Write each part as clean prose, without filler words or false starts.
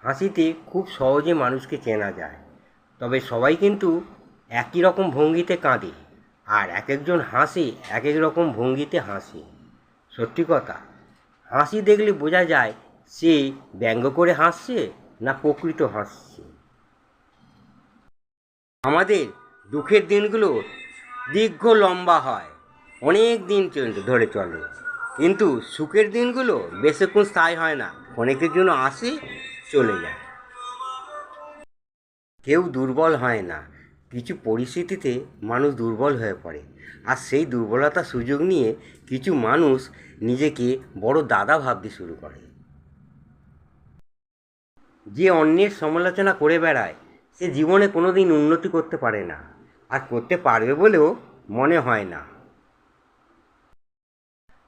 হাসিতে খুব সহজে মানুষকে চেনা যায়, তবে সবাই কিন্তু একই রকম ভঙ্গিতে কাঁদে, আর এক একজন হাসে এক এক রকম ভঙ্গিতে হাসে। সত্যি কথা, হাসি দেখলে বোঝা যায় সে ব্যঙ্গ করে হাসছে না প্রকৃত হাসছে। আমাদের দুঃখের দিনগুলো দীর্ঘ লম্বা হয়, অনেক দিন ধরে চলে, কিন্তু সুখের দিনগুলো বেশিক্ষণ স্থায়ী হয় না, অনেকের জন্য আসে চলে যায়। কেউ দুর্বল হয় না, কিছু পরিস্থিতিতে মানুষ দুর্বল হয়ে পড়ে, আর সেই দুর্বলতার সুযোগ নিয়ে কিছু মানুষ নিজেকে বড় দাদা ভাবতে শুরু করে। যে অন্যের সমালোচনা করে বেড়ায় সে জীবনে কোনো দিন উন্নতি করতে পারে না, আর করতে পারবে বলেও মনে হয় না।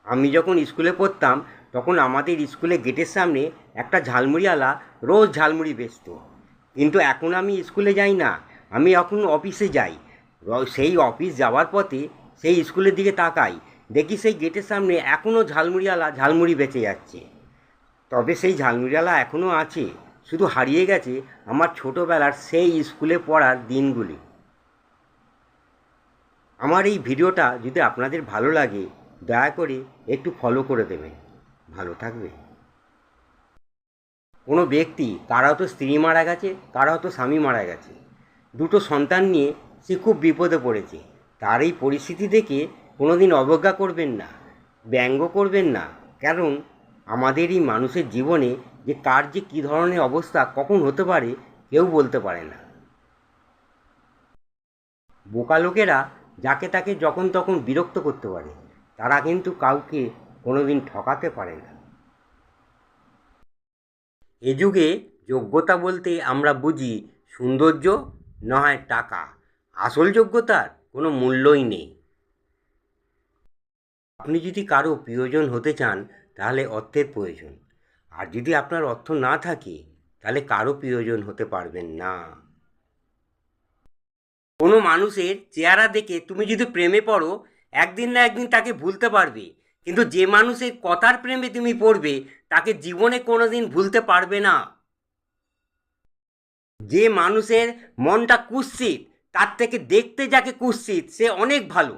আমি যখন স্কুলে পড়তাম তখন আমাদের স্কুলে গেটের সামনে একটা ঝালমুড়িওয়ালা রোজ ঝালমুড়ি বেচতো, কিন্তু এখন আমি স্কুলে যাই না, আমি এখন অফিসে যাই। সেই অফিস যাওয়ার পথে সেই স্কুলের দিকে তাকাই, দেখি সেই গেটের সামনে এখনও ঝালমুড়িওয়ালা ঝালমুড়ি বেচে যাচ্ছে। তবে সেই ঝালমুড়িওয়ালা এখনও আছে, শুধু হারিয়ে গেছে আমার ছোটোবেলার সেই স্কুলে পড়ার দিনগুলি। আমার এই ভিডিওটা যদি আপনাদের ভালো লাগে দয়া করে একটু ফলো করে দেবেন, ভালো থাকবে। কোনো ব্যক্তি, কারো হয়তো স্ত্রী মারা গেছে, কারো হয়তো স্বামী মারা গেছে, দুটো সন্তান নিয়ে সে খুব বিপদে পড়েছে। তার এই পরিস্থিতি দেখে কোনো দিন অবজ্ঞা করবেন না, ব্যঙ্গ করবেন না, কারণ আমাদের এই মানুষের জীবনে যে কার যে কী ধরনের অবস্থা কখন হতে পারে কেউ বলতে পারে না। বোকা লোকেরা যাকে তাকে যখন তখন বিরক্ত করতে পারে, তারা কিন্তু কাউকে কোনো দিন ঠকাতে পারে না। এ যুগে যোগ্যতা বলতে আমরা বুঝি সৌন্দর্য, নয় টাকা। আসল যোগ্যতার কোনো মূল্যই নেই। আপনি যদি কারো প্রিয়জন হতে চান তাহলে অর্থের প্রয়োজন, আর যদি আপনার অর্থ না থাকে তাহলে কারো প্রিয়জন হতে পারবেন না। কোনো মানুষের চেহারা দেখে তুমি যদি প্রেমে পড়ো, একদিন না একদিন তাকে ভুলতে পারবে, কিন্তু যে মানুষের কথার প্রেমে তুমি পড়বে তাকে জীবনে কোনো দিন ভুলতে পারবে না। যে মানুষের মনটা কুৎসিত, তার থেকে দেখতে যাকে কুৎসিত সে অনেক ভালো।